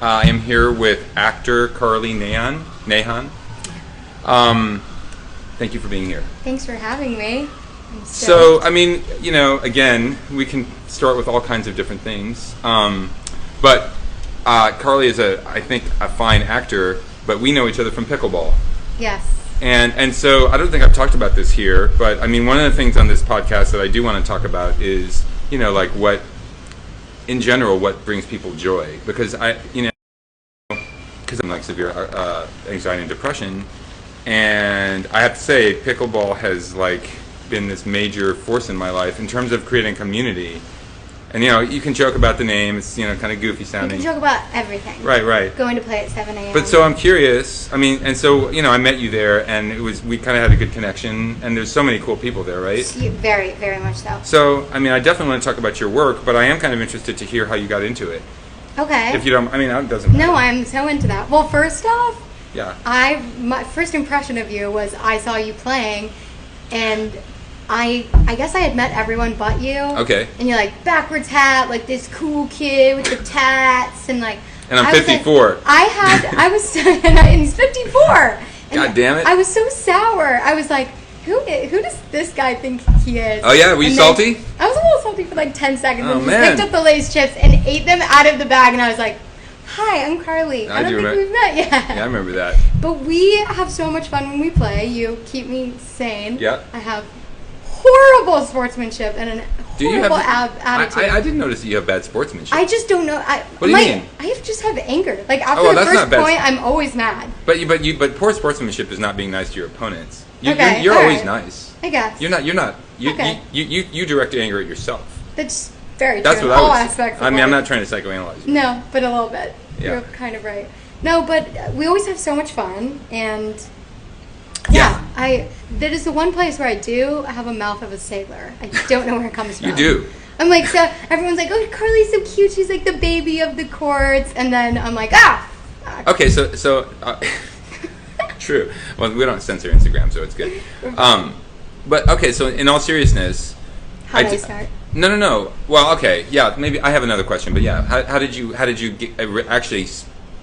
I am here with actor Carly Nahon. Thank you for being here. Thanks for having me. So, I mean, again, we can start with all kinds of different things. But Carly is, I think, a fine actor, but we know each other from pickleball. Yes. And so I don't think I've talked about this here, but I mean, one of the things on this podcast that I do want to talk about is, like what brings people joy. Because because I'm like severe anxiety and depression, and I have to say, pickleball has like been this major force in my life in terms of creating community. And you can joke about the name; it's kind of goofy sounding. You can joke about everything. Right. Going to play at 7 a.m. But so I'm curious. I mean, and so I met you there, and we kind of had a good connection. And there's so many cool people there, right? Very, very much so. So I mean, I definitely want to talk about your work, but I am kind of interested to hear how you got into it. Okay. If you don't, I mean, it doesn't matter. No, I'm so into that. Well, first off, yeah. My first impression of you was I saw you playing, and I guess I had met everyone but you. Okay. And you're like backwards hat, like this cool kid with the tats, and like. And I'm 54. I was, and he's 54. And God damn it! I was so sour. I was like, who does this guy think he is? Oh yeah, were you salty? I was a little salty for like 10 seconds. Oh, and man. just picked up the Lay's chips and ate them out of the bag, and I was like, hi, I'm Carly. I don't think we've met yet. Yeah, I remember that. But we have so much fun when we play. You keep me sane. Yeah. I have horrible sportsmanship and horrible attitude. I didn't notice that you have bad sportsmanship. I just don't know. What do you mean? I just have anger. Like after the first point, I'm always mad. But poor sportsmanship is not being nice to your opponents. You're all always right. nice. I guess. You're not. Okay. You direct anger at yourself. That's very true. That's what in all I was. aspects of I mean, life. I'm not trying to psychoanalyze you. No, but a little bit. Yeah. You're kind of right. No, but we always have so much fun, and that is the one place where I do have a mouth of a sailor. I don't know where it comes from. You do. I'm like, so everyone's like, oh, Carly's so cute. She's like the baby of the courts, and then I'm like, fuck. Okay, so true. Well, we don't censor Instagram, so it's good. But okay, so in all seriousness, how did I start? No. Well, okay, yeah, maybe I have another question, but yeah, how did you get actually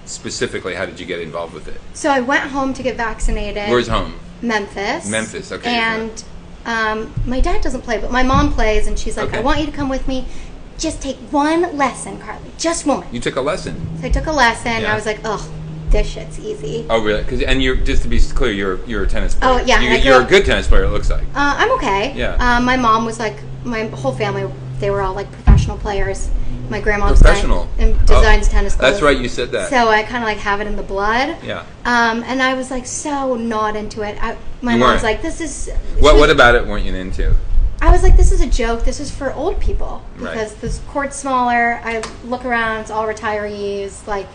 specifically? How did you get involved with it? So I went home to get vaccinated. Where's home? Memphis. Okay. And my dad doesn't play, but my mom plays, and she's like, okay. I want you to come with me. Just take one lesson, Carly. Just one. You took a lesson. So I took a lesson, and Yeah. I was like, oh, this shit's easy. Oh, really? And you're, just to be clear, you're a tennis player. Oh, yeah. You're a good tennis player, it looks like. I'm okay. Yeah. My mom was like, my whole family, they were all like professional players. My grandma Professional? designs tennis clothes. That's right, you said that. So I kind of like have it in the blood. Yeah. And I was like so not into it. My mom was like, this is... What about it weren't you into? I was like, this is a joke. This is for old people. Because Right. this court's smaller. I look around, it's all retirees. Like,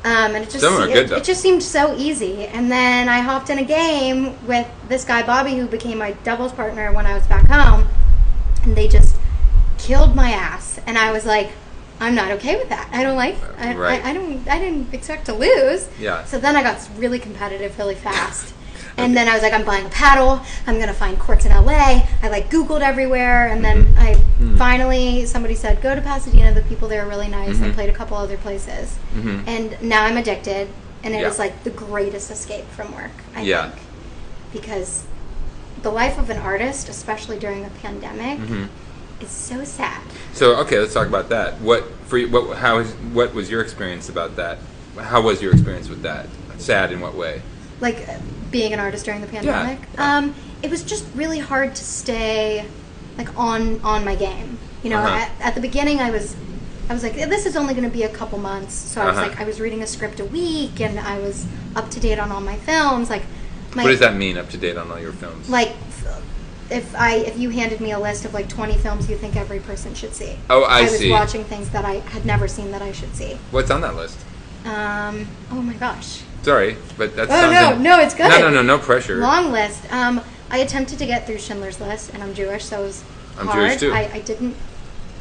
and it just, Some are good, though. it just seemed so easy. And then I hopped in a game with this guy, Bobby, who became my doubles partner when I was back home. And they just killed my ass. And I was like, I'm not okay with that. I don't like, Right. I didn't expect to lose. Yeah. So then I got really competitive really fast. And then I was like, I'm buying a paddle. I'm going to find courts in LA. I like Googled everywhere. And then finally, somebody said, go to Pasadena. The people there are really nice. I played a couple other places. And now I'm addicted. And it was like the greatest escape from work, I think. Because the life of an artist, especially during the pandemic, is so sad. So, okay, let's talk about that. What was your experience about that? How was your experience with that? Sad in what way? Like being an artist during the pandemic. Yeah. It was just really hard to stay like on my game. At the beginning I was like, this is only going to be a couple months. So I was like, I was reading a script a week, and I was up to date on all my films. Like, what does that mean, up to date on all your films? Like, if you handed me a list of like 20 films you think every person should see. Oh, I see. I was watching things that I had never seen that I should see. What's on that list? Oh my gosh. Sorry, but that's no, it's good. No pressure. Long list. I attempted to get through Schindler's List, and I'm Jewish, so it was hard. I'm Jewish too. I didn't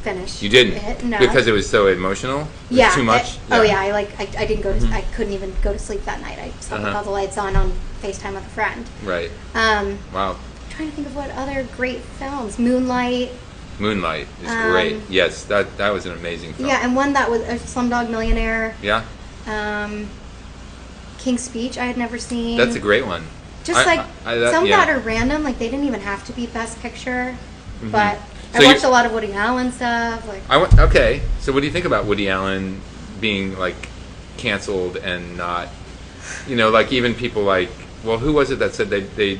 finish. You didn't? It, no. Because it was so emotional? It was too much? I didn't go to, I couldn't even go to sleep that night. I slept with all the lights on FaceTime with a friend. Right. Wow. I'm trying to think of what other great films. Moonlight. Moonlight is great. Yes, that was an amazing film. Yeah, and one that was Slumdog Millionaire. Yeah. King's Speech I had never seen. That's a great one. Just some yeah. that are random, like they didn't even have to be Best Picture, Mm-hmm. but So I watched a lot of Woody Allen stuff. Like okay, so what do you think about Woody Allen being like canceled and not, like even people like, well, who was it that said they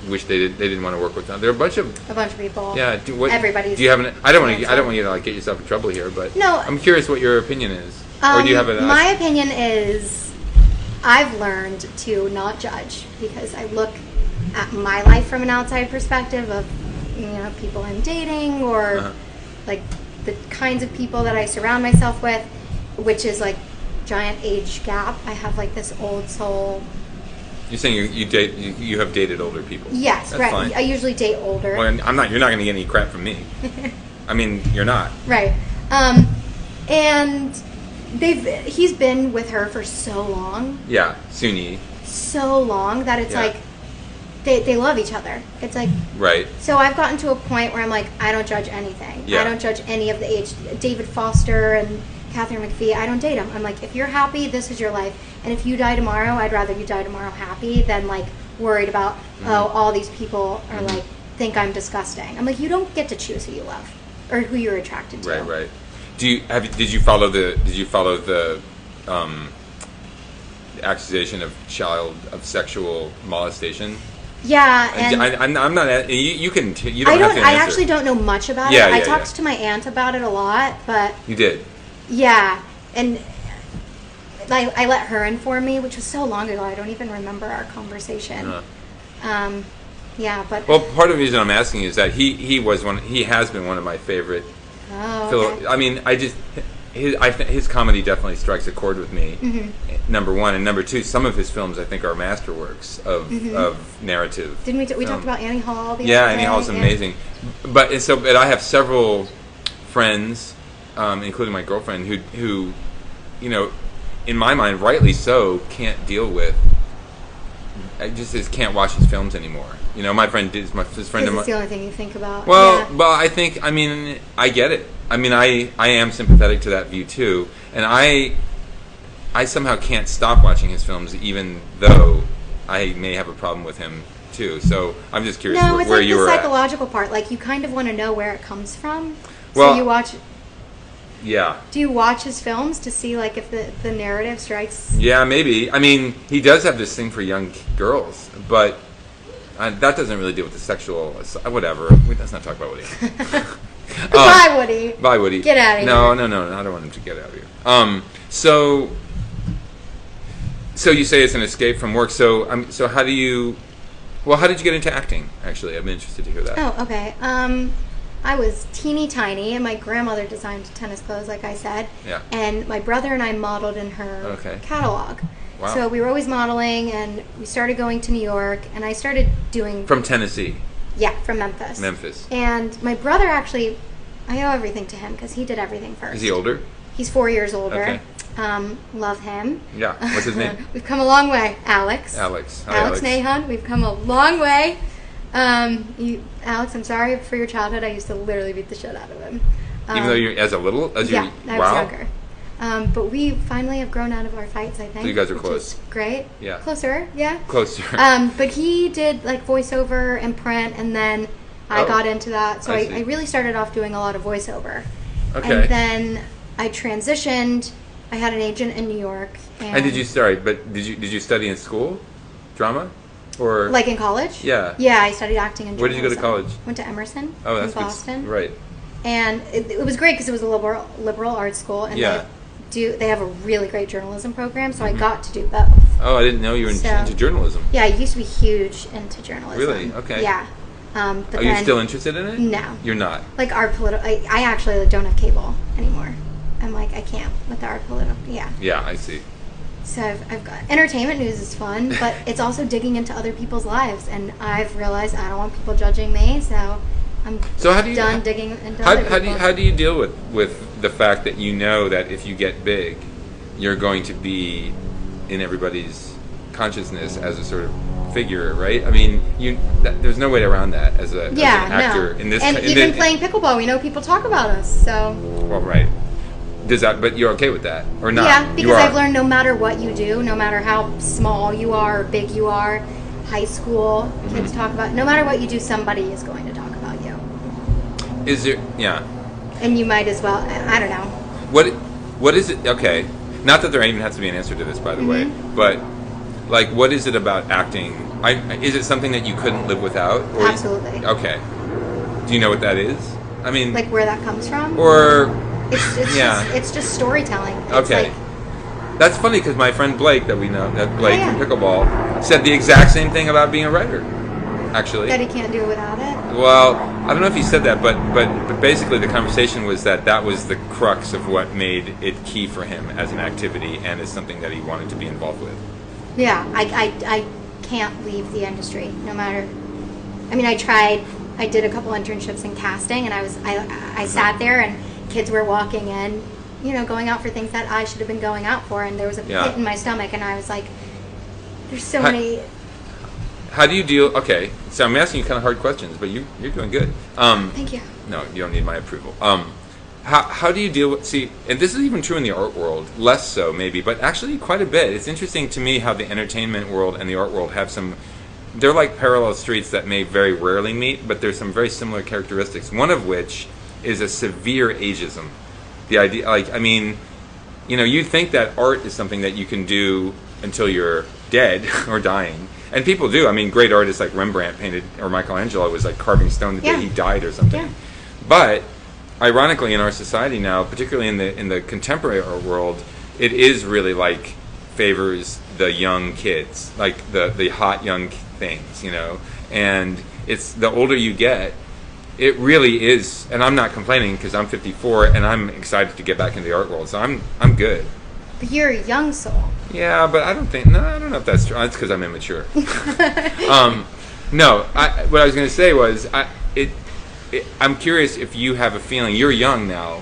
wish they didn't want to work with them? There are a bunch of people. Yeah, Everybody's. Do you have an? I don't want you to like get yourself in trouble here, but no, I'm curious what your opinion is, or do you have my opinion is, I've learned to not judge because I look at my life from an outside perspective of people I'm dating or like the kinds of people that I surround myself with, which is like giant age gap. I have like this old soul. You're saying you have dated older people? Yes, that's right. Fine. I usually date older. Well, I'm not. You're not going to get any crap from me. I mean, you're not. Right. And he's been with her for so long. Yeah, Suni. So long that it's like they love each other. It's like right. So I've gotten to a point where I'm like, I don't judge anything. Yeah. I don't judge any of the age. David Foster and Catherine McPhee, I don't date them. I'm like, if you're happy, this is your life. And if you die tomorrow, I'd rather you die tomorrow happy than like worried about all these people are like think I'm disgusting. I'm like, you don't get to choose who you love or who you're attracted to. Right. Did you follow the accusation of sexual molestation? Yeah, and I'm not. You don't have to answer. I actually don't know much about it. I talked to my aunt about it a lot, but you did. Yeah, and I let her inform me, which was so long ago. I don't even remember our conversation. Yeah, but well, part of the reason I'm asking is that he has been one of my favorite. Oh, okay. I mean, his comedy definitely strikes a chord with me. Mm-hmm. Number one, and number two, some of his films I think are masterworks of narrative. Didn't we talked about Annie Hall? Annie Hall's amazing. But I have several friends, including my girlfriend, who, in my mind, rightly so, can't deal with. I just can't watch his films anymore. My friend his friend. It's the only thing you think about. Well, I think I get it. I mean, I am sympathetic to that view too, and I somehow can't stop watching his films, even though I may have a problem with him too. So I'm just curious where you were it's like the psychological at. part. Like you kind of want to know where it comes from. Well, so you watch. Yeah. Do you watch his films to see like if the narrative strikes? Yeah, maybe. I mean, he does have this thing for young girls, but that doesn't really deal with the sexual. Whatever. Let's not talk about Woody. Bye, Woody. Bye, Woody. Get out of here. No. I don't want him to get out of here. So you say it's an escape from work. So how did you get into acting? Actually, I'm interested to hear that. Oh, okay. I was teeny tiny, and my grandmother designed tennis clothes, like I said. Yeah. And my brother and I modeled in her catalog. Wow. So we were always modeling, and we started going to New York, and I started doing... From Tennessee? Yeah, from Memphis. Memphis. And my brother actually, I owe everything to him, because he did everything first. Is he older? He's 4 years older. Okay. Love him. Yeah. What's his name? We've come a long way. Alex. Hi, Alex Nahon. We've come a long way. Alex, I'm sorry for your childhood. I used to literally beat the shit out of him. Even though you're I was younger. But we finally have grown out of our fights, I think. So you guys are which close. Is great. Yeah. Closer, yeah. Closer. But he did like voiceover and print, and then I got into that. So I really started off doing a lot of voiceover. Okay. And then I transitioned. I had an agent in New York. And did you study in school? Drama? Or like in college? Yeah. Yeah, I studied acting in journalism. Where did you go to college? Went to Emerson that's in Boston. Right. And it was great because it was a liberal arts school, and they have a really great journalism program, so I got to do both. Oh, I didn't know you were into journalism. Yeah, I used to be huge into journalism. Really? Okay. Yeah. But are you still interested in it? No. You're not? Like our political... I actually don't have cable anymore. I'm like, I can't with our political... Yeah. Yeah, I see. So I've got... Entertainment news is fun, but it's also digging into other people's lives, and I've realized I don't want people judging me, so I'm done digging into other people. How do you deal with the fact that you know that if you get big, you're going to be in everybody's consciousness as a sort of figure, right? I mean, there's no way around that as an actor no. in this. And even playing pickleball, we know people talk about us. So. Well, right. Does that? But you're okay with that, or not? Yeah, because I've learned no matter what you do, no matter how small you are or big you are, high school kids talk about. No matter what you do, somebody is going to talk about you. Is there? Yeah. And you might as well. I don't know. What is it? Okay, not that there even has to be an answer to this, by the way, but like, what is it about acting? Is it something that you couldn't live without? Or Absolutely. Okay. Do you know what that is? I mean, like where that comes from, or it's just storytelling. It's okay. Like, that's funny because my friend Blake, that we know, that Blake from pickleball, said the exact same thing about being a writer. Actually, that he can't do it without it. Well, I don't know if he said that, but basically the conversation was that was the crux of what made it key for him as an activity and as something that he wanted to be involved with. Yeah, I can't leave the industry, no matter. I mean, I tried. I did a couple internships in casting, and I sat there, and kids were walking in, going out for things that I should have been going out for, and there was a pit in my stomach, and I was like, "There's so many." How do you deal? Okay, so I'm asking you kind of hard questions, but you're doing good. Thank you. No, you don't need my approval. How do you deal with, see, and this is even true in the art world, less so maybe, but actually quite a bit. It's interesting to me how the entertainment world and the art world have they're like parallel streets that may very rarely meet, but there's some very similar characteristics, one of which is a severe ageism. The idea, you think that art is something that you can do until you're dead or dying. And people do. I mean, great artists like Rembrandt painted, or Michelangelo was like carving stone the day he died or something. Yeah. But ironically, in our society now, particularly in the contemporary art world, it is really like favors the young kids, like the hot young things, And it's the older you get, it really is. And I'm not complaining because I'm 54 and I'm excited to get back into the art world, so I'm good. But you're a young soul. Yeah, but I don't know if that's true. It's because I'm immature. No, what I was going to say was, I'm curious if you have a feeling. You're young now.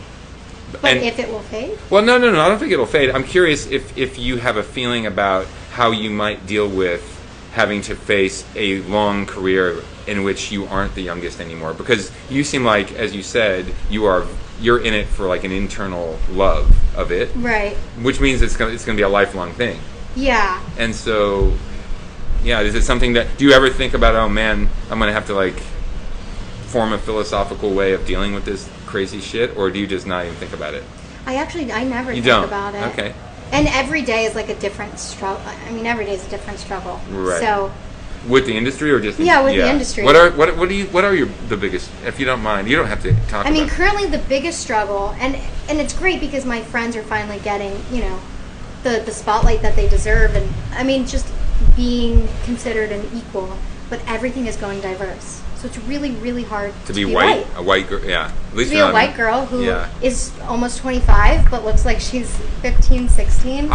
But if it will fade? Well, no, I don't think it'll fade. I'm curious if you have a feeling about how you might deal with having to face a long career in which you aren't the youngest anymore. Because you seem like, as you said, you're in it for like an internal love of it, right? Which means it's gonna be a lifelong thing. Yeah. And so, is it something that do you ever think about? Oh man, I'm gonna have to like form a philosophical way of dealing with this crazy shit, or do you just not even think about it? I never think about it. Okay. And every day is like a different struggle. I mean, every day is a different struggle. Right. So. With the industry or just the industry. What are the biggest, if you don't mind, you don't have to talk about currently the biggest struggle, and it's great because my friends are finally getting, the spotlight that they deserve, and I mean just being considered an equal, but everything is going diverse. So it's really, really hard to be white. A white girl, yeah. At least to be a white girl who is almost 25 but looks like she's 15, 16.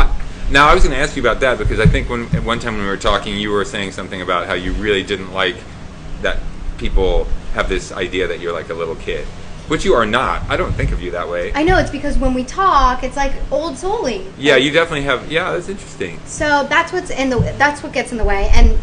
Now, I was going to ask you about that because I think at one time when we were talking, you were saying something about how you really didn't like that people have this idea that you're like a little kid, which you are not. I don't think of you that way. I know, it's because when we talk, it's like old souly. Yeah, you definitely have. Yeah, that's interesting. So that's what gets in the way, and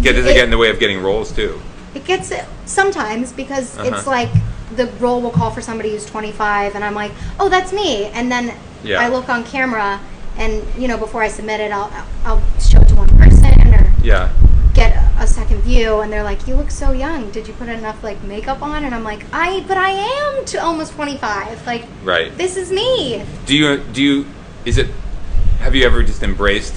does it get in the way of getting roles too? It gets sometimes because it's like the role will call for somebody who's 25, and I'm like, oh, that's me, and then I look on camera. And before I submit it, I'll show it to one person or get a second view, and they're like, "You look so young. Did you put enough like makeup on?" And I'm like, I am almost 25. Like, right. This is me. Do you? Have you ever just embraced?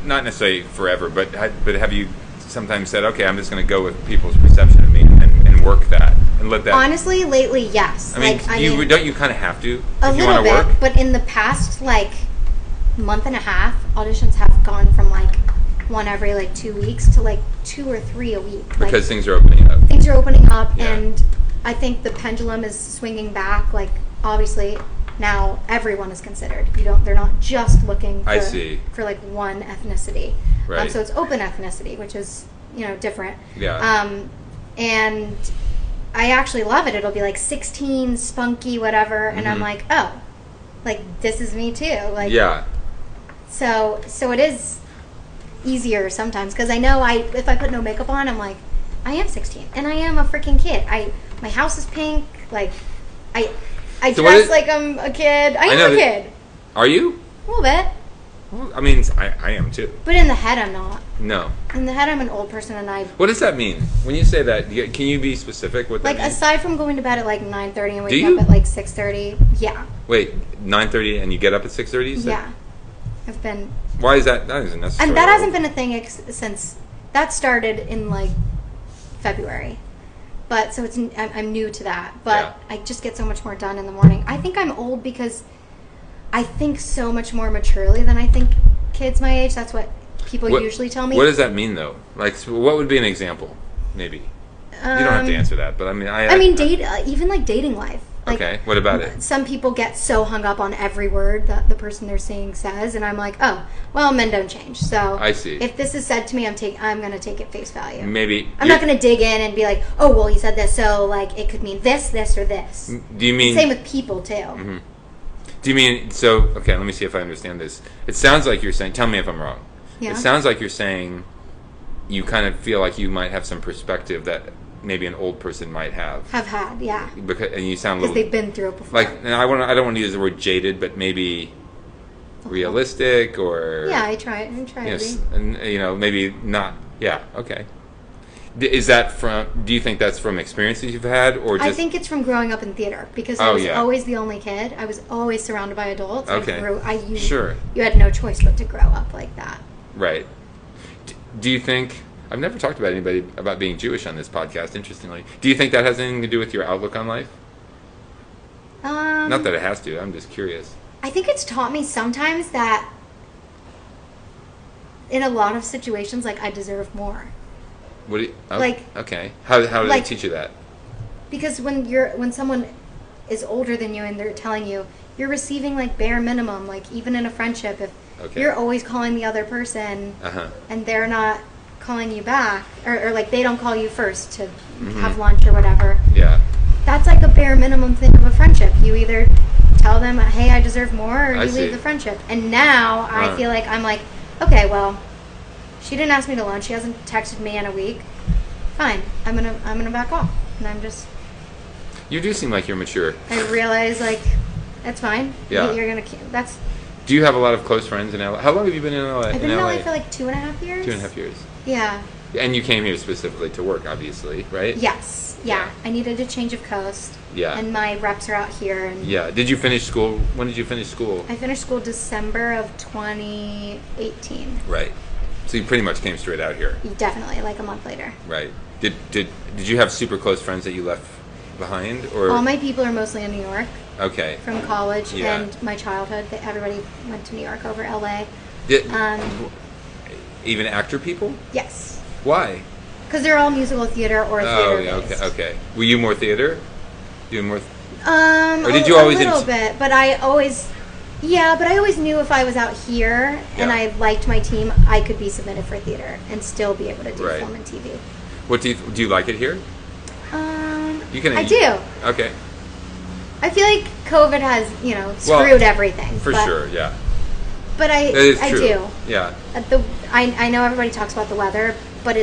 Not necessarily forever, but have you sometimes said, "Okay, I'm just going to go with people's perception of me and work that and let that." Honestly, lately, yes. I mean, don't you kind of have to a if you little want to work? But in the past, month and a half, auditions have gone from one every 2 weeks to 2 or 3 a week because things are opening up. And I think the pendulum is swinging back. Obviously now everyone is considered. They're not just looking for one ethnicity, right? So it's open ethnicity, which is different. And I actually love it. It'll be 16, spunky, whatever, and I'm like, oh, this is me too. So it is. easier sometimes because I know if I put no makeup on, I'm like, I am 16 and I am a freaking kid. My house is pink. Like, I So dress like I'm a kid. I am a kid. Are you? A little bit. Well, I mean, I am too. But in the head, I'm not. No. In the head, I'm an old person, and What does that mean? When you say that, can you be specific? What that means? Aside from going to bed at like 9:30 and waking up at like 6:30, yeah. Wait, 9:30 and you get up at 6:30? Yeah, I've been. Why is that? That isn't necessarily. And that hasn't been a thing since that started in like February. But so I'm new to that. But I just get so much more done in the morning. I think I'm old because I think so much more maturely than I think kids my age. That's what people usually tell me. What does that mean, though? Like, what would be an example? Maybe you don't have to answer that, but I mean, even like dating life. Like, okay, what about it? Some people get so hung up on every word that the person they're seeing says, and I'm like, oh, well, men don't change. So I see. If this is said to me, I'm going to take it face value. Maybe I'm not going to dig in and be like, oh, well, he said this, so like it could mean this, or this. Do you mean same with people too? Mm-hmm. Do you mean so? Okay, let me see if I understand this. It sounds like you're saying. Tell me if I'm wrong. Yeah. It sounds like you're saying you kind of feel like you might have some perspective that maybe an old person might have. Have had, yeah. And you sound a little, they've been through it before. Like, and I don't want to use the word jaded, but maybe realistic or. Yeah, I try to be. And maybe not. Yeah. Okay. Is that from? Do you think that's from experiences you've had, or just? I think it's from growing up in theater because I was always the only kid. I was always surrounded by adults. Okay. Sure. You had no choice but to grow up like that. Right. Do you think? I've never talked about anybody about being Jewish on this podcast. Interestingly, do you think that has anything to do with your outlook on life? Not that it has to. I'm just curious. I think it's taught me sometimes that in a lot of situations, like I deserve more. What do you, like? Okay. How did they teach you that? Because when someone is older than you and they're telling you you're receiving like bare minimum, like even in a friendship, if you're always calling the other person and they're not calling you back, or like they don't call you first to have lunch or whatever. Yeah. That's like a bare minimum thing of a friendship. You either tell them, hey, I deserve more, or you leave the friendship. And now I feel like I'm like, okay, well, she didn't ask me to lunch. She hasn't texted me in a week. Fine, I'm gonna back off, and I'm just. You do seem like you're mature. I realize like, that's fine. Yeah. That's. Do you have a lot of close friends in LA? How long have you been in LA? I've been in LA for like 2.5 years. 2.5 years. Yeah. And you came here specifically to work, obviously, right? Yes. Yeah. I needed a change of coast. Yeah. And my reps are out here. And yeah. Did you finish school? When did you finish school? I finished school December of 2018. Right. So you pretty much came straight out here. Definitely, like a month later. Right. Did you have super close friends that you left behind, or? All my people are mostly in New York. Okay. From college and my childhood. Everybody went to New York over LA. Even actor people? Yes. Why? Because they're all musical theater or theater based. Okay. Were you more theater? Doing more? Or did you always? A little bit, but I always knew if I was out here and I liked my team, I could be submitted for theater and still be able to do film and TV. What do you like it here? I do. Okay. I feel like COVID has, screwed everything. For sure, yeah. But I do. Yeah. I know everybody talks about the weather, but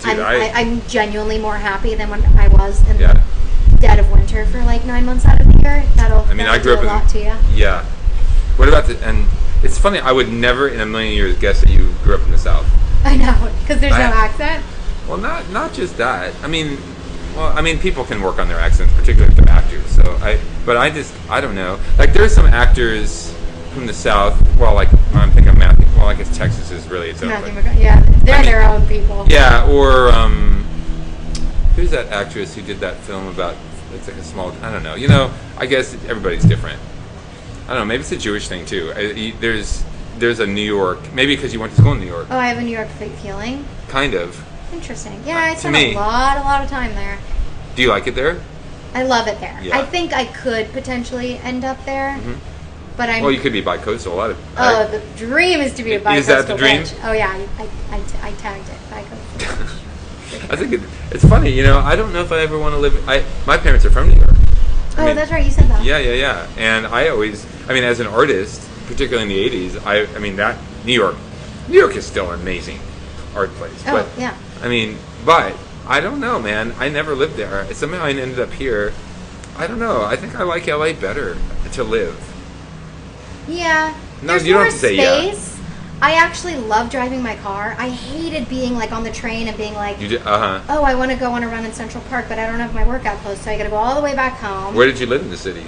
I'm genuinely more happy than when I was in the dead of winter for like 9 months out of the year. I grew up a lot to you. Yeah. What about and it's funny, I would never in a million years guess that you grew up in the South. I know, because there's no accent. Well, not just that. I mean, people can work on their accents, particularly if they're actors. So I don't know. Like, there's some actors from the South. Well, like I'm thinking of Matthew. Well, I guess Texas is really its own. They're their own people. Yeah, or who's that actress who did that film about? It's like a small. I don't know. I guess everybody's different. I don't know. Maybe it's a Jewish thing too. There's a New York. Maybe because you went to school in New York. Oh, I have a New York feeling. Kind of. Interesting. Yeah, I spent a lot of time there. Do you like it there? I love it there. Yeah. I think I could potentially end up there, but Well, you could be bi-coastal. The dream is to be a bi-coastal. Is that the dream? Bitch. Oh yeah, I tagged it bi-coastal. I think it's funny. I don't know if I ever want to live. My parents are from New York. That's right. You said that. Yeah. And I always, as an artist, particularly in the '80s, that New York, New York is still an amazing art place. Oh, But yeah. I mean, but I don't know, man. I never lived there. Somehow I ended up here. I don't know. I think I like LA better to live. Yeah. No, There's you don't more have to say yeah. space. I actually love driving my car. I hated being like on the train and being like, You did, uh-huh. oh, I want to go on a run in Central Park, but I don't have my workout clothes, so I got to go all the way back home. Where did you live in the city?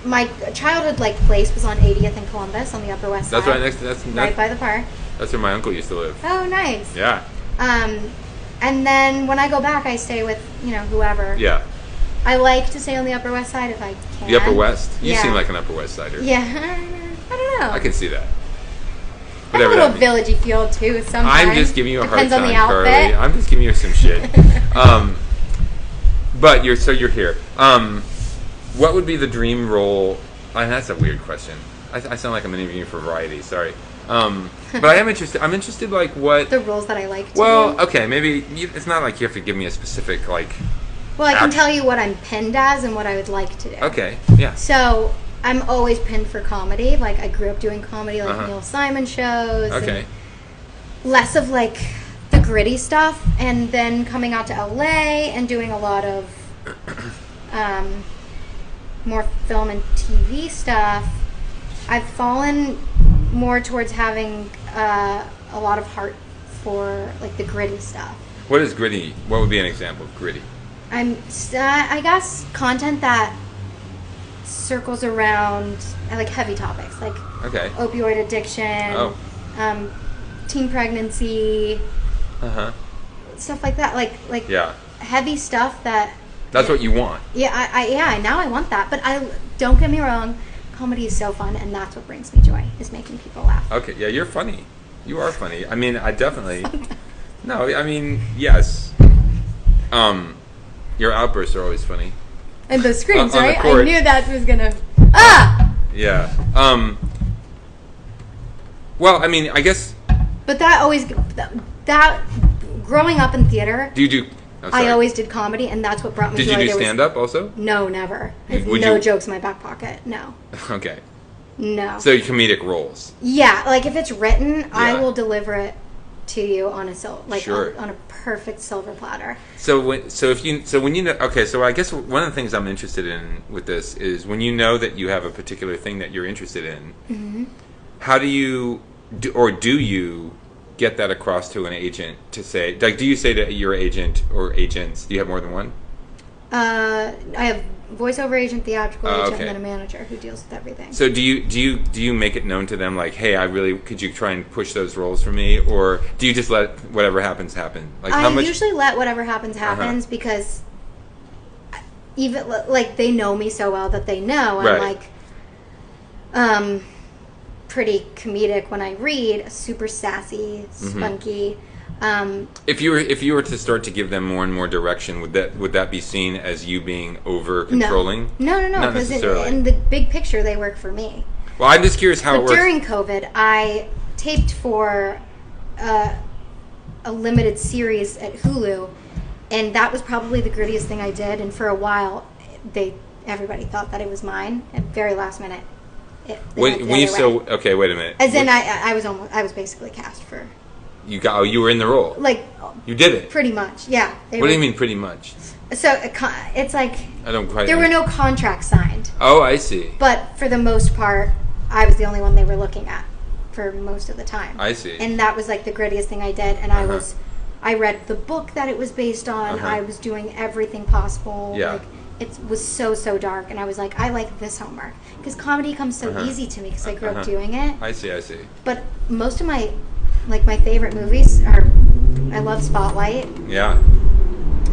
My childhood place was on 80th and Columbus on the Upper West Side. That's right next to right by the park. That's where my uncle used to live. Oh, nice. Yeah. And then when I go back, I stay with whoever. Yeah. I like to stay on the Upper West Side if I can. The Upper West? You Yeah. seem like an Upper West Sider. Yeah. I don't know. I can see that. I have a Whatever little that means. villagey feel too. Sometimes I'm just giving you a hard Depends time, on the outfit. Carly. I'm just giving you some shit. But you're here. What would be the dream role? That's a weird question. I sound like I'm interviewing for Variety. Sorry. But I am interested. I'm interested, like what The roles that I like to do. Well, okay, maybe it's not like you have to give me a specific like. Well, I can tell you what I'm pinned as and what I would like to do. Okay. Yeah. So I'm always pinned for comedy. Like I grew up doing comedy, like Neil Simon shows. Okay. And less of like the gritty stuff, and then coming out to LA and doing a lot of more film and TV stuff. I've fallen more towards having a lot of heart for like the gritty stuff. What is gritty? What would be an example of gritty? I guess content that circles around like heavy topics, like Okay. opioid addiction, teen pregnancy, stuff like that. Like Yeah. heavy stuff that. That's what you want. Yeah, now I want that. But don't get me wrong, comedy is so fun, and that's what brings me joy, is making people laugh. Okay. Yeah, you're funny. You are funny. I mean, I definitely. No, I mean, yes. Your outbursts are always funny. And those screams, on the right? I court. knew that was gonna. Yeah. Well, I mean, I guess. But that always that growing up in theater. Do you do? Oh, sorry. I always did comedy, and that's what brought me joy. Did you do stand up also? No, never. I have Would no you- jokes in my back pocket. No. Okay. No. So comedic roles. Yeah, like if it's written, I Yeah. will deliver it to you on a Sure. on a perfect silver platter. So when you know, okay, so I guess one of the things I'm interested in with this is when you know that you have a particular thing that you're interested in, how do you do you get that across to an agent to say, like, do you say to your agent or agents, do you have more than one? I have voiceover agent, theatrical agent, okay. and then a manager who deals with everything. So do you make it known to them, like, hey, could you try and push those roles for me, or do you just let whatever happens happen? Like, I usually let whatever happens happens because even like they know me so well that they know I'm like pretty comedic when I read, super sassy, spunky. If you were to start to give them more and more direction, would that be seen as you being over controlling? No. Not Because necessarily. in the big picture, they work for me. Well, I'm just curious how it But works. during COVID, I taped for a limited series at Hulu, and that was probably the grittiest thing I did. And for a while, everybody thought that it was mine. At very last minute, Okay, wait a minute. As in, I was basically cast for. You were in the role. Like. You did it. Pretty much, yeah. What do you mean, pretty much? So it's like I don't quite. there were no contracts signed. Oh, I see. But for the most part, I was the only one they were looking at for most of the time. I see. And that was like the grittiest thing I did. And I read the book that it was based on. I was doing everything possible. Yeah. Like, it was so dark. And I was like, I like this homework. Because comedy comes so easy to me because I grew up doing it. I see. But most of my favorite movies are, I love Spotlight. Yeah.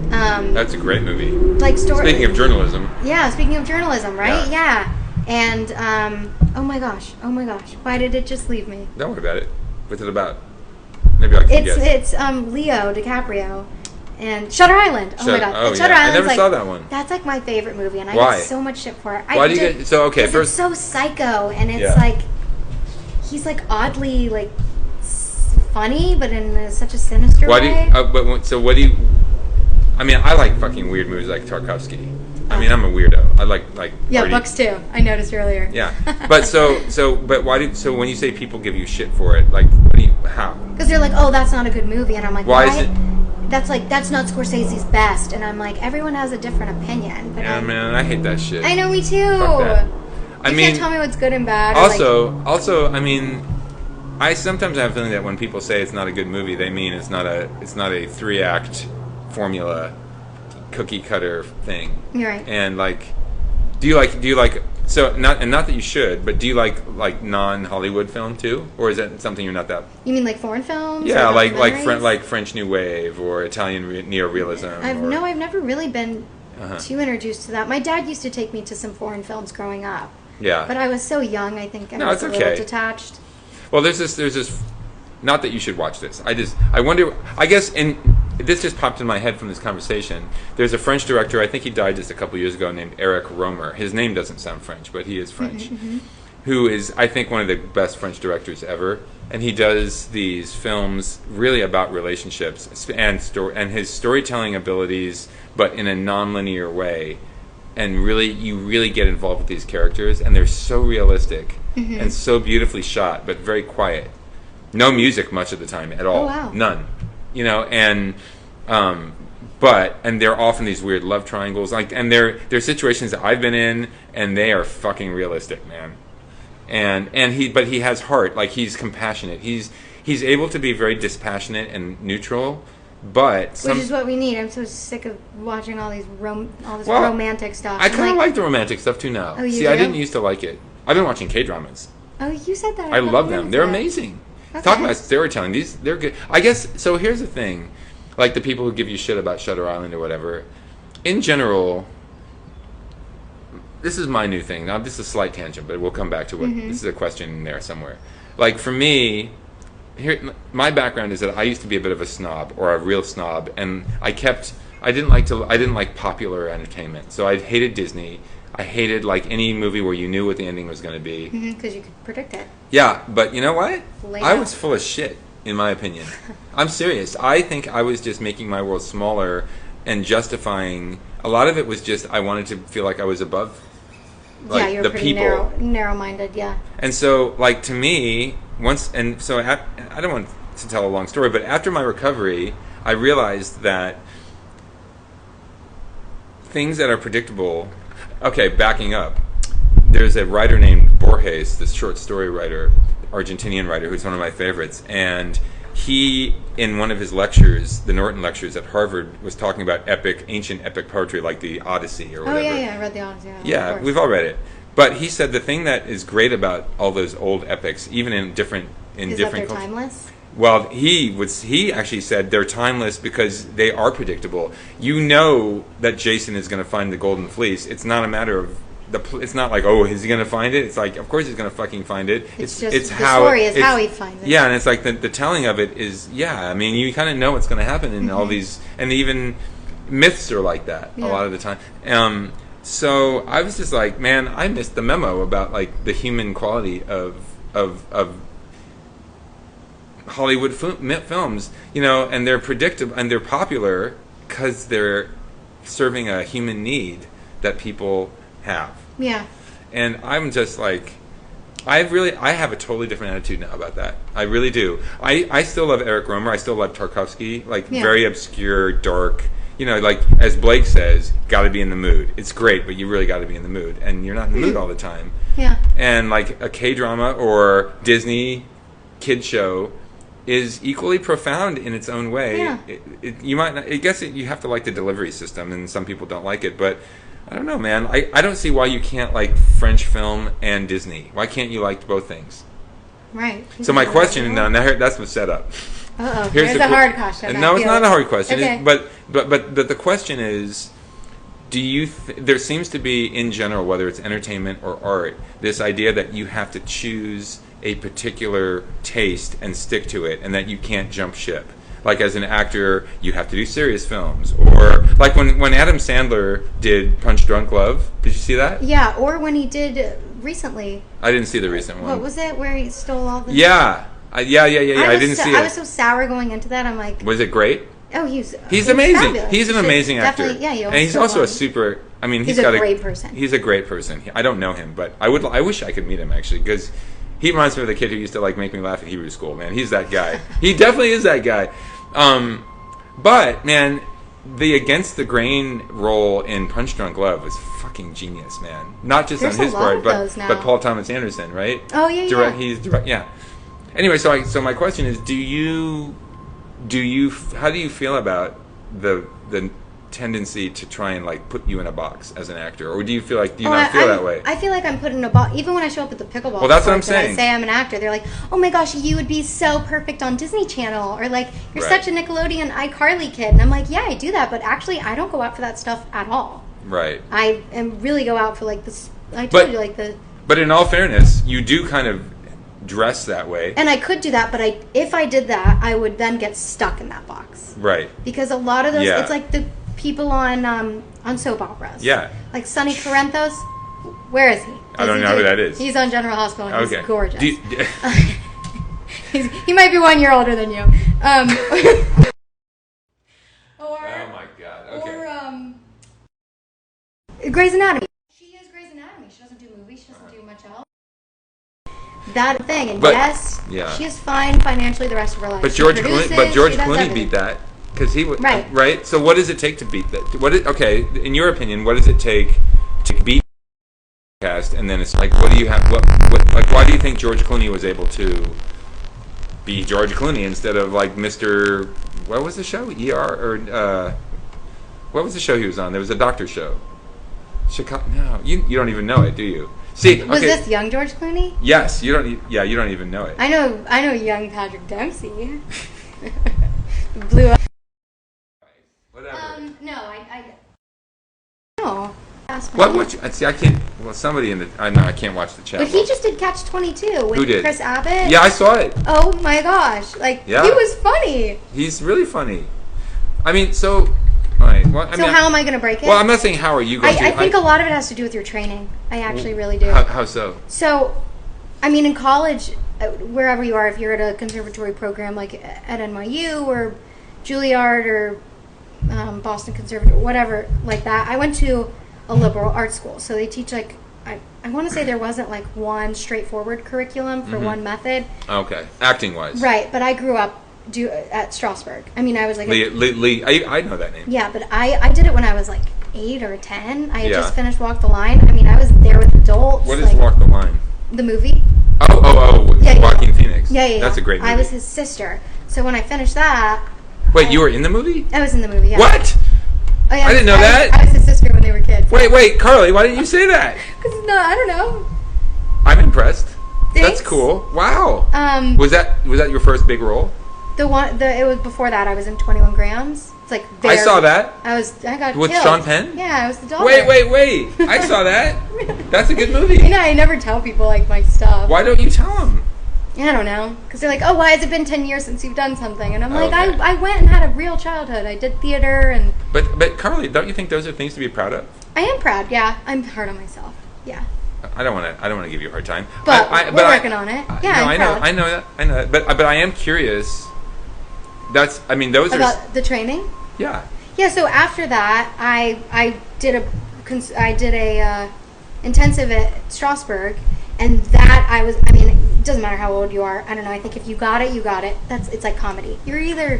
That's a great movie. Like story. Speaking of journalism. Yeah, speaking of journalism, right? Yeah. And oh my gosh, why did it just leave me? Don't worry about it. What's it about? Maybe I can guess. It's Leo DiCaprio and Shutter Island. Oh my god, Oh, and Shutter yeah. I Island's never saw that one. That's like my favorite movie, and I Why? get so much shit for it. Why do you get so okay? 'cause First, it's so psycho, and it's Yeah. like he's like oddly like funny, but in such a sinister why do way. you? So what do you? I mean, I like fucking weird movies like Tarkovsky. I mean, I'm a weirdo. I like Yeah, party. books too. I noticed earlier. Yeah, but but why do so when you say people give you shit for it, like how? Because they're like, oh, that's not a good movie, and I'm like, why is it? That's not Scorsese's best, and I'm like, everyone has a different opinion. But Yeah, man, I hate that shit. I know, me too. Fuck that. You can't tell me what's good and bad. Also, I mean, I sometimes have a feeling that when people say it's not a good movie, they mean it's not a 3-act formula, cookie cutter thing. You're right. And do you like so not that you should, but do you like non-Hollywood film too, or is that something you're not that? You mean like foreign films? Yeah, or like French New Wave or Italian neorealism. I've never really been too introduced to that. My dad used to take me to some foreign films growing up. Yeah. But I was so young, I think, and I was a okay. little detached. Well, there's this. Not that you should watch this. I wonder. I guess this just popped in my head from this conversation. There's a French director. I think he died just a couple years ago, named Eric Romer. His name doesn't sound French, but he is French. Who is, I think, one of the best French directors ever. And he does these films really about relationships and his storytelling abilities, but in a non-linear way. And you really get involved with these characters, and they're so realistic and so beautifully shot, but very quiet. No music much of the time at all. Oh, wow. None. And they're often these weird love triangles, and they're situations that I've been in, and they are fucking realistic, man. But he has heart. Like, he's compassionate. He's able to be very dispassionate and neutral. But which is what we need. I'm so sick of watching all this romantic stuff. I kind of like the romantic stuff too now. Oh, you See, do? I didn't used to like it. I've been watching K-dramas. Oh, you said that. I love them. They're amazing. Okay. Talk about storytelling. They're good. I guess, so here's the thing. Like the people who give you shit about Shutter Island or whatever, in general, this is my new thing. Now, this is a slight tangent, but we'll come back to what, this is a question in there somewhere. Like, for me, my background is that I used to be a bit of a snob, or a real snob, and I didn't like popular entertainment. So I hated Disney. I hated any movie where you knew what the ending was going to be. Because you could predict it. Yeah, but you know what? I out. was full of shit, in my opinion. I'm serious. I think I was just making my world smaller and justifying. A lot of it was just I wanted to feel like I was above you were the pretty people. narrow-minded, yeah. And so, to me, I don't want to tell a long story, but after my recovery, I realized that things that are predictable. Okay, backing up. There's a writer named Borges, this short story writer, Argentinian writer, who's one of my favorites, and he, in one of his lectures, the Norton lectures at Harvard, was talking about ancient epic poetry, like the Odyssey or whatever. Oh, yeah, I read the Odyssey. Yeah, we've all read it. But he said the thing that is great about all those old epics, even in different Is that they're timeless? Well, he actually said they're timeless because they are predictable. You know that Jason is going to find the golden fleece. It's not a matter of it's not like, oh, is he going to find it? It's like, of course he's going to fucking find it. It's just the story is how he finds it. Yeah, and it's like the telling of it is, I mean, you kind of know what's going to happen in all these, and even myths are like that a lot of the time. So I was just like, man, I missed the memo about the human quality of Hollywood films, and they're predictable and they're popular because they're serving a human need that people have. Yeah. And I'm just like, I have a totally different attitude now about that. I really do. I still love Eric Romer. I still love Tarkovsky. Very obscure, dark. As Blake says, got to be in the mood. It's great, but you really got to be in the mood, and you're not in the mood all the time. Yeah. And a K-drama or Disney kid show is equally profound in its own way. Yeah. You might not, I guess you have to like the delivery system, and some people don't like it, but I don't know, man. I don't see why you can't like French film and Disney. Why can't you like both things? Right. So my question, now that's what's set up. Uh-oh. Here's a hard question. No, it's not a hard question. Okay. But the question is, do you there seems to be, in general, whether it's entertainment or art, this idea that you have to choose a particular taste and stick to it, and that you can't jump ship. Like as an actor, you have to do serious films, or like when Adam Sandler did Punch Drunk Love. Did you see that? Yeah, or when he did recently. I didn't see the recent one. What was it? Where he stole all the. Yeah. I didn't see it. I was so sour going into that. I'm like. Was it great? Oh, he's amazing. fabulous. He's an amazing actor. Yeah, and he's also a super I mean, he's a great person. He's a great person. I don't know him, but I wish I could meet him actually, because he reminds me of the kid who used to like make me laugh at Hebrew school. Man, he's that guy. He definitely is that guy. But man, the against the grain role in Punch Drunk Love was fucking genius, man. Not just There's on his a lot part, of those now. but Paul Thomas Anderson, right? Oh yeah, He's direct. Yeah. Anyway, so my question is, how do you feel about the tendency to try and like put you in a box as an actor, or do you not feel that way? I feel like I'm put in a box. Even when I show up at the pickleball. Well, that's what I'm courts and saying. I say I'm an actor. They're like, "Oh my gosh, you would be so perfect on Disney Channel," or like, "You're Right. such a Nickelodeon iCarly kid." And I'm like, "Yeah, I do that, but actually, I don't go out for that stuff at all. Right. I really go out for like this. I told you like the. But in all fairness, you do kind of dress that way. And I could do that, but if I did that, I would then get stuck in that box. Right. Because a lot of those, Yeah. it's like the people on soap operas. Yeah. Like Sonny Corinthos. Where is he? I don't know who that is. He's on General Hospital. And Okay. He's gorgeous. Do He might be 1 year older than you. Oh my God. Okay. Or Grey's Anatomy. She is Grey's Anatomy. She doesn't do movies. She doesn't do much else. That thing, and But- yes, yeah. she is fine financially the rest of her life. But She George produces, Clooney she does everything. beat that because he was Right. right. So what does it take to beat that? Okay, in your opinion, what does it take to beat cast? And then it's like, what do you have? What like? Why do you think George Clooney was able to be George Clooney instead of like Mr. What was the show? or what was the show he was on? There was a doctor show. Chicago. No, you don't even know it, do you? See, Was okay. this young George Clooney? Yes, you don't. Yeah, you don't even know it. I know young Patrick Dempsey. Blew up. Whatever. No, I no. See, I can't. Well, somebody in the. I know I can't watch the chat. But he just did Catch 22 with Who did? Chris Abbott. Yeah, I saw it. Oh my gosh! Like Yeah. he was funny. He's really funny. I mean, so. All right. Well, So how am I going to break it? Well, I'm not saying how are you going to. I think a lot of it has to do with your training. I actually really do. How so? So, I mean, in college, wherever you are, if you're at a conservatory program like at NYU or Juilliard or Boston Conservatory, whatever like that, I went to a liberal arts school. So they teach like, I want to say there wasn't like one straightforward curriculum for one method. Okay, acting wise. Right, but I grew up at Strasberg. I mean, I was like... Lee, I know that name. Yeah, but I did it when I was like 8 or 10. I had Yeah. just finished Walk the Line. I mean, I was there with adults. What is Walk the Line? The movie. Oh, Yeah, Joaquin Phoenix. Yeah. That's a great movie. I was his sister. So when I finished that... Wait, you were in the movie? I was in the movie, yeah. What? Oh, yeah, I didn't know that. I was his sister when they were kids. Wait, Carly, why didn't you say that? Because, no, I don't know. I'm impressed. Thanks. That's cool. Wow. Was that your first big role? it was before that. I was in 21 Grams. It's like I saw that. I got With killed. Sean Penn? Yeah, I was the daughter. Wait. I saw that. That's a good movie. You know, I never tell people like my stuff. Why don't you tell them? I don't know, because they're like, "Oh, why has it been 10 years since you've done something?" And I'm like, Okay. I went and had a real childhood. I did theater, and But Carly, don't you think those are things to be proud of? I am proud. Yeah, I'm hard on myself. Yeah, I don't want to give you a hard time. but we're working on it. Yeah, no, I'm proud. I know that. But I am curious. Those About the training. Yeah. Yeah. So after that, I did a intensive at Strasberg, and that I mean, it doesn't matter how old you are. I don't know. I think if you got it, you got it. It's like comedy. You either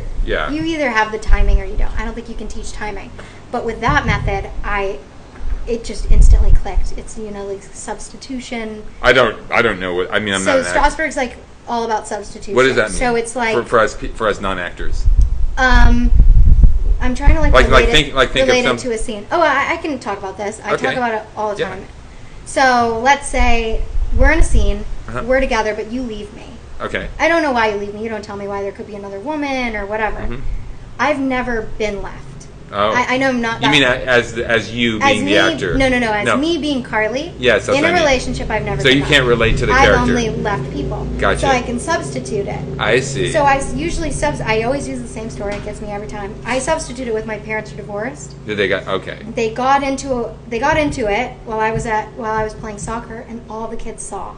have the timing or you don't. I don't think you can teach timing. But with that method, it just instantly clicked. It's like substitution. I don't know what I mean. I'm not. So Strasberg's like all about substitution. What does that mean? So it's like for us non-actors. I'm trying to relate of some it to a scene. Oh, I can talk about this. I Okay. talk about it all the Yeah. time. So let's say we're in a scene, Uh-huh. we're together, but you leave me. Okay. I don't know why you leave me. You don't tell me why. There could be another woman or whatever. Mhm. I've never been left. Oh. I know I'm not. You that mean as you being the actor? No. As me being Carly. Yes, that's in what a I mean. relationship, I've never. So been you left. can't relate to the I've character. only left people. Gotcha. So I can substitute it. I see. So I usually I always use the same story. It gets me every time. I substitute it with my parents are divorced. Did they got okay? They got into it while I was playing soccer, and all the kids saw,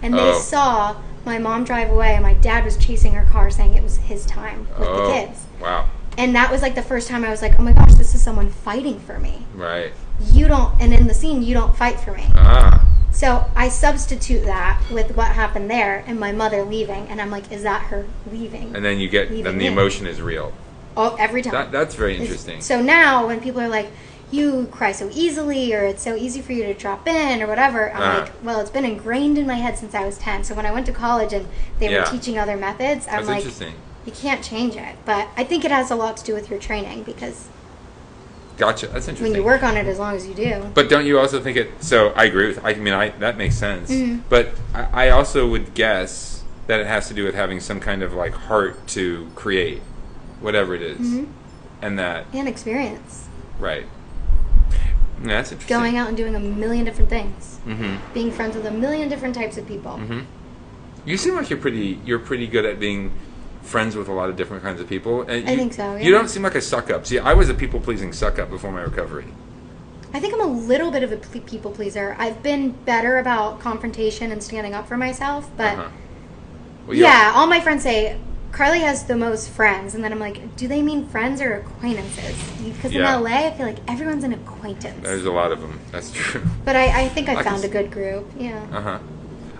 and they Oh. saw my mom drive away, and my dad was chasing her car, saying it was his time with the kids. Wow. And that was like the first time I was like, oh my gosh, this is someone fighting for me. Right. you don't, and in the scene, you don't fight for me. Ah. So I substitute that with what happened there and my mother leaving, and I'm like, is that her leaving? And then you get, then the emotion is real. Oh, every time. That's very interesting. So now when people are like, you cry so easily, or it's so easy for you to drop in, or whatever, I'm like, well, it's been ingrained in my head since I was 10. So when I went to college and they were teaching other methods, I'm like, you can't change it. But I think it has a lot to do with your training, because gotcha. That's interesting. when you work on it as long as you do. But don't you also think it... So I agree with... I mean, that makes sense. Mm-hmm. But I also would guess that it has to do with having some kind of like heart to create whatever it is. Mm-hmm. And experience. Right. Yeah, that's interesting. Going out and doing a million different things. Mm-hmm. Being friends with a million different types of people. Mm-hmm. You seem like you're pretty good at being friends with a lot of different kinds of people. And I think so, yeah. You don't seem like a suck-up. See, I was a people-pleasing suck-up before my recovery. I think I'm a little bit of a people pleaser. I've been better about confrontation and standing up for myself, but well, all my friends say, Carly has the most friends, and then I'm like, do they mean friends or acquaintances? Because in LA, I feel like everyone's an acquaintance. There's a lot of them. That's true. But I think I found a good group. Yeah. Uh-huh.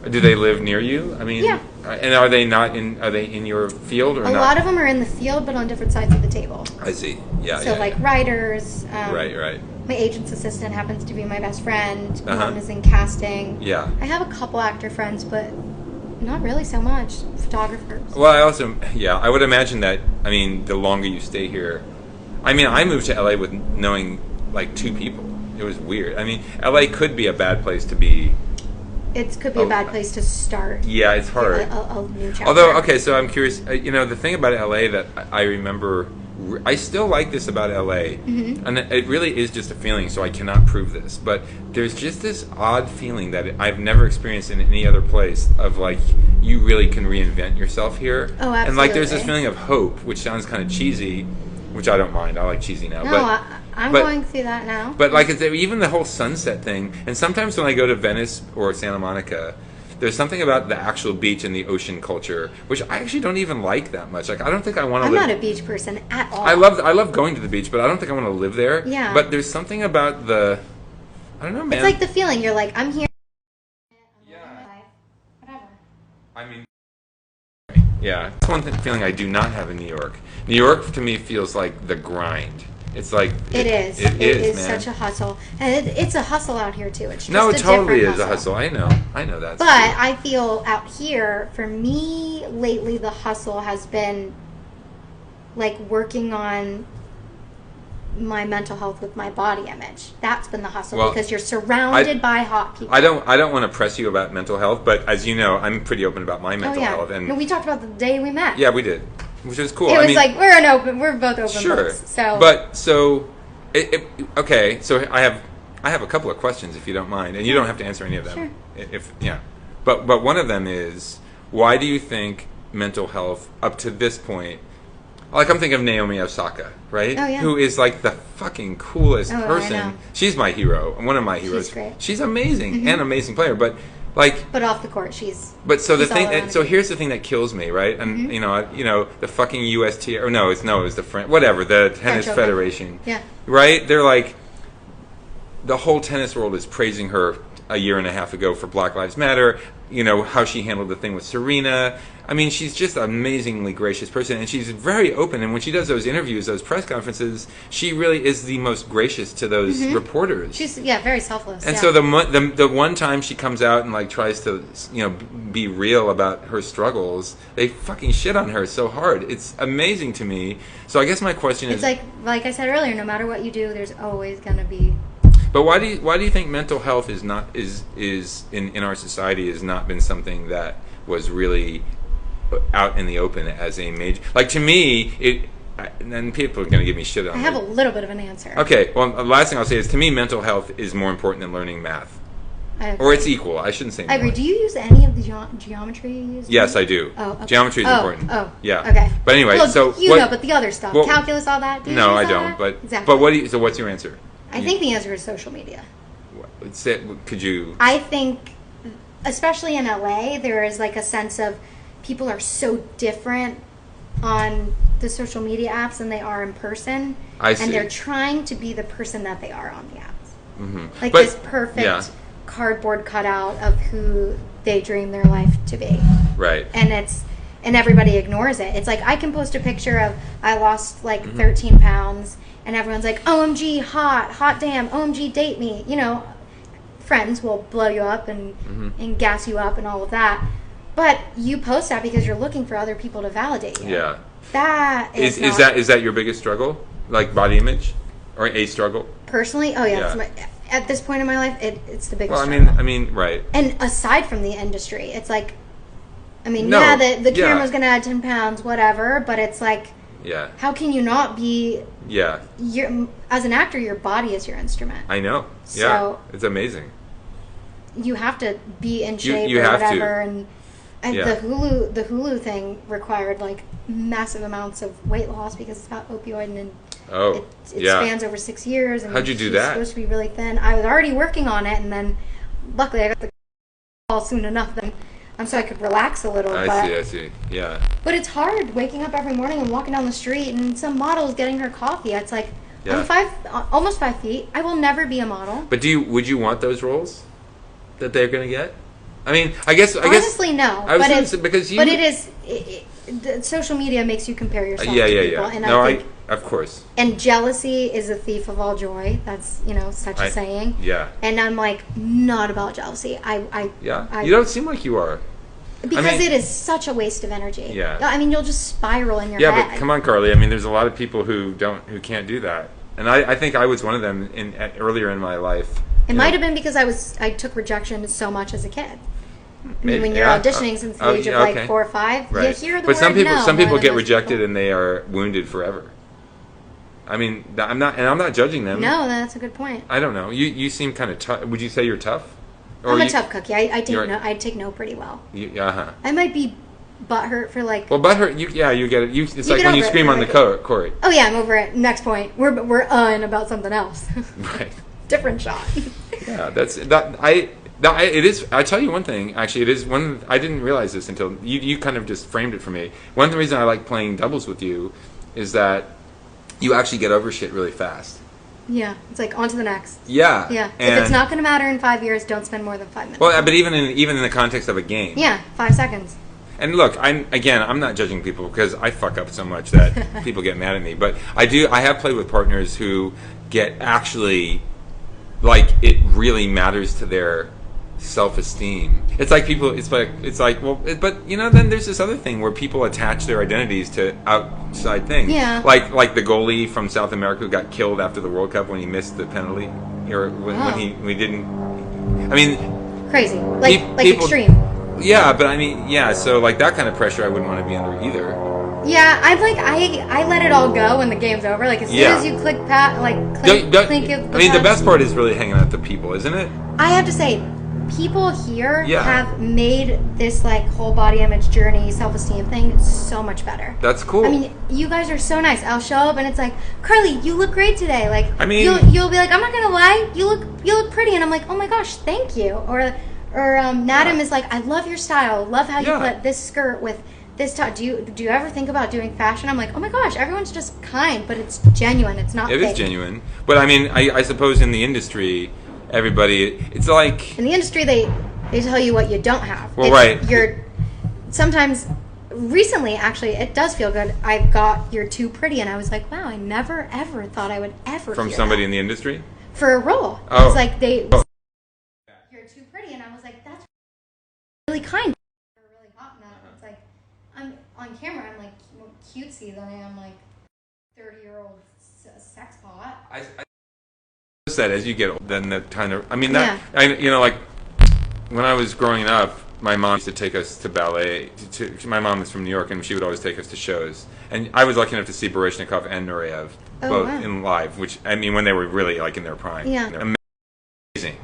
Do they live near you? I mean, yeah. And are they in your field or not? A lot of them are in the field, but on different sides of the table. I see. Yeah. So like writers. Right. My agent's assistant happens to be my best friend. One is in casting. Yeah. I have a couple actor friends, but not really so much. Photographers. Well, I also, I would imagine that, I mean, the longer you stay here, I mean, I moved to LA with knowing like 2 people. It was weird. I mean, LA could be a bad place to be. It could be a bad place to start. Yeah, it's hard. A new chapter. Although, okay, so I'm curious. The thing about LA that I remember, I still like this about LA, and it really is just a feeling. So I cannot prove this, but there's just this odd feeling that I've never experienced in any other place of like you really can reinvent yourself here. Oh, absolutely. And like there's this feeling of hope, which sounds kind of cheesy, which I don't mind. I like cheesy now. No, I'm going through that now. But like even the whole sunset thing, and sometimes when I go to Venice or Santa Monica, there's something about the actual beach and the ocean culture, which I actually don't even like that much. Like I don't think I want to live... I'm not a beach person at all. I love going to the beach, but I don't think I want to live there. Yeah. But there's something about the... I don't know, man. It's like the feeling. You're like, I'm here. Yeah. Whatever. I mean... Yeah. That's one feeling I do not have in New York. New York, to me, feels like the grind. It's like... It is. It is man. Such a hustle. And it's a hustle out here, too. It's just it totally is a hustle. I know that. But I feel out here, for me, lately, the hustle has been, like, working on my mental health with my body image. That's been the hustle, because you're surrounded by hot people. I don't want to press you about mental health, but as you know, I'm pretty open about my mental health. And we talked about the day we met. Yeah, we did. Which is cool. It was like we're both open books. So, okay. So I have a couple of questions if you don't mind, and you don't have to answer any of them. Sure. But one of them is, why do you think mental health up to this point? Like I'm thinking of Naomi Osaka, right? Oh, yeah. Who is like the fucking coolest person. I know. She's my hero, one of my heroes. She's great. She's amazing, and amazing player, but. But off the court, she's. But so the thing. So here's the thing that kills me, right? And the fucking UST or no, it was the the tennis federation. Yeah. Right? They're like, the whole tennis world is praising her a year and a half ago for Black Lives Matter. How she handled the thing with Serena. I mean, she's just an amazingly gracious person, and she's very open. And when she does those interviews, those press conferences, she really is the most gracious to those reporters. She's very selfless. And so the one time she comes out and like tries to be real about her struggles, they fucking shit on her so hard. It's amazing to me. So I guess my question is, it's like I said earlier, no matter what you do, there's always gonna be. But why do you think mental health is in our society has not been something that was really out in the open as a major, like, to me and people are going to give me shit on I have a little bit of an answer. Okay, well, the last thing I'll say is, to me, mental health is more important than learning math. Or it's equal. I shouldn't say more. I agree. Do you use any of the geometry you use? Yes, I do. Oh, okay. Geometry is important. Oh, yeah. Okay. But anyway, but the other stuff, calculus, all that. Do you no, use I don't. that? But exactly. So what's your answer? I think the answer is social media. Could you? I think, especially in LA, there is like a sense of people are so different on the social media apps than they are in person. I see. And they're trying to be the person that they are on the apps. Like But- this perfect yeah. cardboard cutout of who they dream their life to be. Right. And everybody ignores it. It's like I can post a picture of I lost like Mm-hmm. 13 pounds and everyone's like, OMG, hot damn, OMG, date me. You know, friends will blow you up and gas you up and all of that. But you post that because you're looking for other people to validate you. Yeah. That is Is that your biggest struggle? Like body image? Or a struggle? personally, oh yeah, Yeah. at this point in my life, it's the biggest Well, struggle. I mean, right. And aside from the industry, it's like, I mean, No, the yeah. camera's going to add 10 pounds, whatever, but it's like, Yeah. how can you not be, Yeah. as an actor, your body is your instrument. I know. Yeah. So- It's amazing. You have to be in shape you or have to. whatever. And Yeah. the Hulu thing required like massive amounts of weight loss because it's about opioid and Oh, it yeah. spans over 6 years. And How'd you do she's that? supposed to be really thin. I was already working on it, and then luckily I got the call soon enough that so I could relax a little. I see. Yeah. But it's hard waking up every morning and walking down the street, and some model's getting her coffee. It's like Yeah. I'm almost 5 feet. I will never be a model. But would you want those roles that they're going to get? I mean, I guess Honestly, no. I was but gonna say, because but it is. The social media makes you compare yourself yeah, to yeah, people, yeah. and No, I think, of course. and jealousy is a thief of all joy. That's such a saying. Yeah. And I'm like not about jealousy. Yeah. You don't seem like you are. Because I mean- it is such a waste of energy. Yeah. I mean, you'll just spiral in your Yeah, head. but come on, Carly. I mean, there's a lot of people who can't do that, and I think I was one of them earlier in my life. It might have been because I took rejection so much as a kid. I mean, when you're Yeah. auditioning since the Oh, age of yeah, like okay. 4 or 5, Right. you hear the But word some people no some more people than get most rejected people. and they are wounded forever. I mean, I'm not judging them. No, that's a good point. I don't know. You seem kind of tough. Would you say you're tough? I'm a tough cookie. I you're- take no pretty well. Uh-huh. I might be butthurt for like. Well, butthurt. You get it. It's You like get when you over it scream for on the like court. Oh yeah, I'm over it. Next point. We're on about something else. Right. Different shot. Yeah, it is. I tell you one thing. Actually, it is one. I didn't realize this until you kind of just framed it for me. One of the reasons I like playing doubles with you is that you actually get over shit really fast. Yeah, it's like on to the next. Yeah. Yeah. If And, it's not going to matter in 5 years, don't spend more than 5 minutes. well, but even in the context of a game. Yeah, 5 seconds. And look, I'm not judging people because I fuck up so much that people get mad at me. But I have played with partners who get actually, like, it really matters to their self-esteem. It's like but then there's this other thing where people attach their identities to outside things. Yeah. Like the goalie from South America who got killed after the World Cup when he missed the penalty, or when we didn't. I mean, Crazy. Like people- extreme. yeah, but I mean, yeah. So like that kind of pressure, I wouldn't want to be under either. Yeah, I let it all go when the game's over. Like as soon Yeah. as you click clink I mean, the best part is really hanging out with the people, isn't it? I have to say, people here Yeah. have made this like whole body image journey, self-esteem thing so much better. That's cool. I mean, you guys are so nice. I'll show up and it's like, Carly, you look great today. Like, I mean- you'll be like, I'm not gonna lie, you look pretty, and I'm like, oh my gosh, thank you. Or Nadim is like, I love your style. Love how you Yeah. put this skirt with this top. Do you ever think about doing fashion? I'm like, oh my gosh, everyone's just kind, but it's genuine. It's not. It fake. is genuine. But I mean, I suppose in the industry, everybody, it's like, In the industry, they tell you what you don't have. Well, right. You're sometimes. Recently, actually, it does feel good. I got "You're Too Pretty," and I was like, "Wow, I never ever thought I would ever from hear somebody that. in the industry. For a role." Oh. It's like Oh. "You're too pretty," and I was like, "That's really kind." They're really hot now. It's like I'm on camera. I'm like more cutesy than I am like 30-year-old sex pot. I said as you get old, then the kind of, I mean that, like when I was growing up, my mom used to take us to ballet. My mom is from New York, and she would always take us to shows. And I was lucky enough to see Baryshnikov and Nureyev both wow. in live, which I mean when they were really like in their prime. Yeah. They're amazing.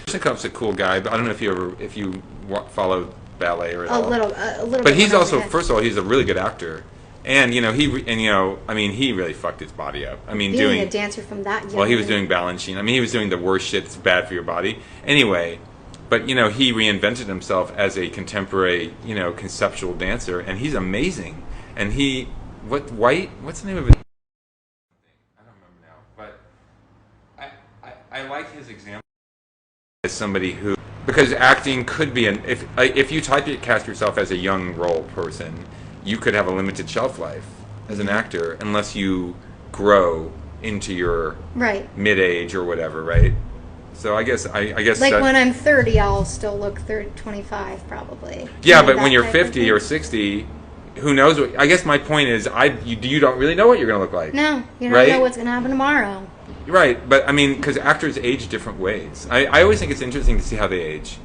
Baryshnikov's a cool guy, but I don't know if you follow ballet or at all. A little. But bit he's when I was also, a kid. first of all, he's a really good actor, and he really fucked his body up. I mean, being a dancer from that young. well, he was doing Balanchine. I mean, he was doing the worst shit that's bad for your body. Anyway, but, he reinvented himself as a contemporary, conceptual dancer, and he's amazing. And what's the name of it? I don't remember now. But I like his example as somebody who, because acting could be if you typecast yourself as a young role person, you could have a limited shelf life as an actor unless you grow into your Right. mid-age or whatever, right? So I guess Like when I'm 30, I'll still look 25 probably. yeah, You know, but that when you're type of 50 thing. or 60, who knows what? I guess my point is, you don't really know what you're going to look like. No, you don't Right? know what's going to happen tomorrow. Right, but I mean, because actors age different ways. I always think it's interesting to see how they age.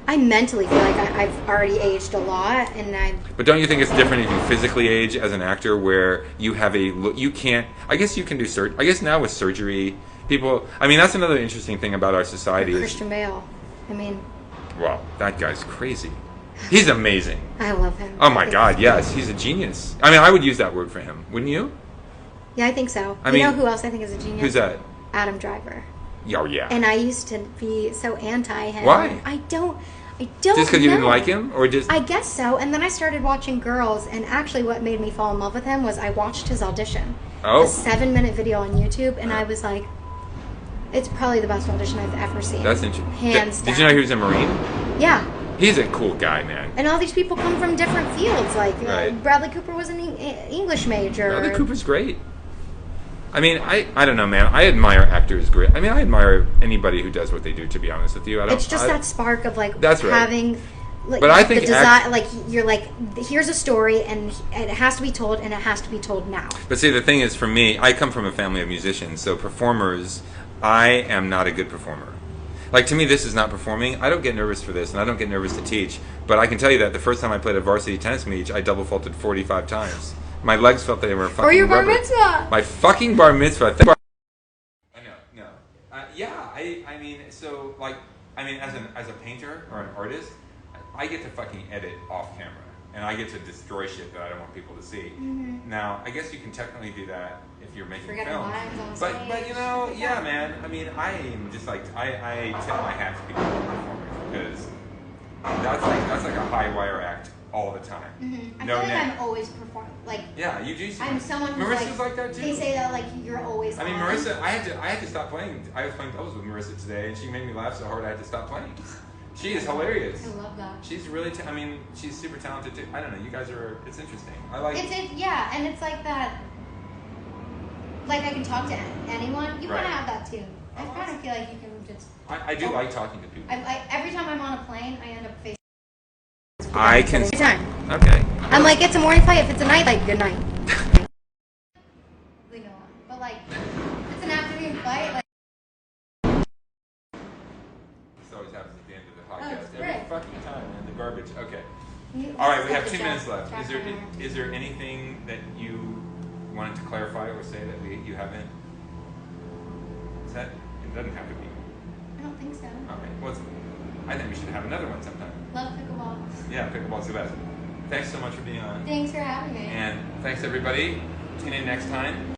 I mentally feel like I've already aged a lot, and But don't you think it's different if you physically age as an actor, where you have you can't? I guess you can do I guess now with surgery, people. I mean, that's another interesting thing about our society is. Christian Bale. I mean, Wow, that guy's crazy. He's amazing. I love him. Oh I my think God, yes, he's a genius. I mean, I would use that word for him, wouldn't you? Yeah, I think so. I You know mean, who else I think is a genius? Who's that? Adam Driver. Oh yeah. And I used to be so anti him. Why? I don't Just because you didn't know. like him, or just? I guess so. And then I started watching Girls, and actually what made me fall in love with him was I watched his audition. Oh. A 7-minute video on YouTube, and I was like, it's probably the best audition I've ever seen. That's interesting. Hands down. Did you know he was a Marine? Yeah. He's a cool guy, man. And all these people come from different fields. Like Right. Bradley Cooper was an English major. Bradley Cooper's great. I mean, I don't know, man. I admire actors great. I mean, I admire anybody who does what they do. To be honest with you, It's just that spark of like That's right. having. Like, But I think the design, like you're like, here's a story, and it has to be told, and it has to be told now. But see, the thing is, for me, I come from a family of musicians, so performers, I am not a good performer. Like, to me, this is not performing. I don't get nervous for this, and I don't get nervous to teach. But I can tell you that the first time I played a varsity tennis meet, I double faulted 45 times. My legs felt they were fucking Or your bar rubber. mitzvah. My fucking bar mitzvah. I know, no. Yeah, I mean, so, like, I mean, as a painter or an artist, I get to fucking edit off camera. And I get to destroy shit that I don't want people to see. Mm-hmm. Now, I guess you can technically do that if you're making Forget films. lines on But stage. you know, yeah, man. I mean, I am just like I tip my hat to people who are performers because that's like a high wire act all the time. Mm-hmm. I No feel like net. I'm always performing. Like Yeah, you do. I'm someone who's Marissa's like that too. They say that like you're always. I mean, on. Marissa, I had to stop playing. I was playing doubles with Marissa today, and she made me laugh so hard I had to stop playing. She is hilarious. I love that. She's really. I mean, she's super talented too. I don't know. You guys are. It's interesting. I like. Yeah, and it's like that. Like I can talk to anyone. You Right. kind of have that too. I Oh, kind of feel like you can just. I do like talking to people. Every time I'm on a plane, I end up facing. I can. Every time. Okay. I'm like, it's a morning flight. If it's a night flight, good night. Leave it alone. But like, if it's an afternoon flight, like. This always happens at the end of the Oh, podcast. it's Every great. fucking time, man. The garbage. Okay. You- All right, we just have 2 the minutes jack- left. jack Is there anything that you wanted to clarify or say that you haven't? Is that? It doesn't have to be. I don't think so. Okay. Well, I think we should have another one sometime. Love pickleball. Yeah, pickleball's the best. Thanks so much for being on. Thanks for having me. And thanks everybody. Tune in next time.